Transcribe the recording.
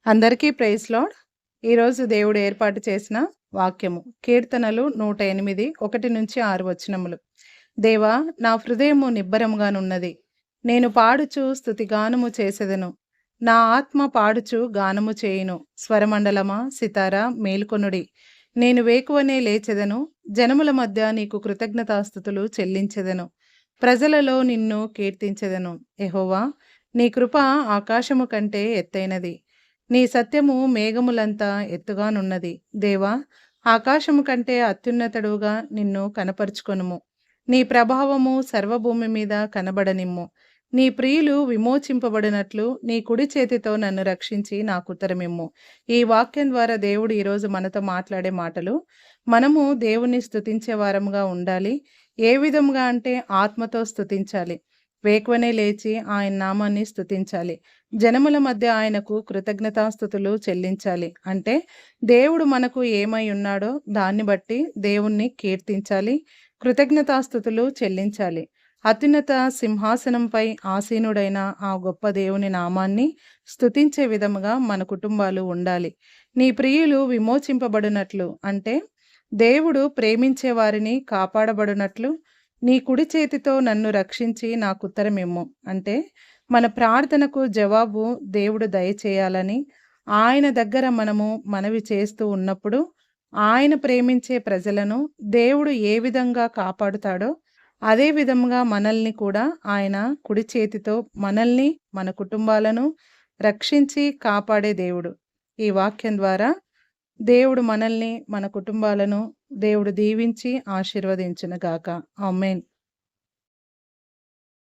అందరికీ praise lord. ఈరోజు దేవుడు ఏర్పాటు చేసిన వాక్యము కీర్తనలు 108 1-6 వచనములు. దేవా, నా హృదయము నిబ్బరముగానున్నది. నేను పాడుచు స్తుతిగానము చేసెదను. నా ఆత్మ పాడుచు గానము చేయును. స్వరమండలమా, సితారా మేల్కొనుడి. నేను వేకువనే లేచెదను. జనముల మధ్య నీకు కృతజ్ఞతాస్తుతులు చెల్లించెదను. ప్రజలలో నిన్ను కీర్తించెదను. యెహోవా, నీ కృప ఆకాశము కంటే ఎత్తైనది. నీ సత్యము మేఘములంతా ఎత్తుగానున్నది. దేవా, ఆకాశము కంటే అత్యున్నతుడుగా నిన్ను కనపరుచుకొనుము. నీ ప్రభావము సర్వభూమి మీద కనబడనిమ్ము. నీ ప్రియులు విమోచింపబడినట్లు నీ కుడి చేతితో నన్ను రక్షించి నాకుత్తరమిమ్ము. ఈ వాక్యం ద్వారా దేవుడు ఈరోజు మనతో మాట్లాడే మాటలు, మనము దేవుని స్తుతించే వారముగా ఉండాలి. ఏ విధముగా అంటే ఆత్మతో స్తుతించాలి. వేకువనే లేచి ఆయన నామాన్ని స్తుతించాలి. జనముల మధ్య ఆయనకు కృతజ్ఞతాస్తుతులు చెల్లించాలి. అంటే దేవుడు మనకు ఏమై ఉన్నాడో దాన్ని బట్టి దేవుణ్ణి కీర్తించాలి, కృతజ్ఞతాస్తుతులు చెల్లించాలి. అత్యున్నత సింహాసనంపై ఆసీనుడైన ఆ గొప్ప దేవుని నామాన్ని స్తుతించే విధముగా మన కుటుంబాలు ఉండాలి. నీ ప్రియులు విమోచింపబడినట్లు అంటే దేవుడు ప్రేమించే వారిని కాపాడబడినట్లు నీ కుడి చేతితో నన్ను రక్షించి నాకుత్తరమిమ్ము. అంటే మన ప్రార్థనకు జవాబు దేవుడు దయచేయాలని ఆయన దగ్గర మనము మనవి చేస్తూ ఉన్నప్పుడు, ఆయన ప్రేమించే ప్రజలను దేవుడు ఏ విధంగా కాపాడుతాడో అదే విధముగా మనల్ని కూడా ఆయన కుడి చేతితో మనల్ని, మన కుటుంబాలను రక్షించి కాపాడే దేవుడు. ఈ వాక్యం ద్వారా దేవుడు మనల్ని, మన కుటుంబాలను దేవుడు దీవించి ఆశీర్వదించునుగాక. ఆమేన్.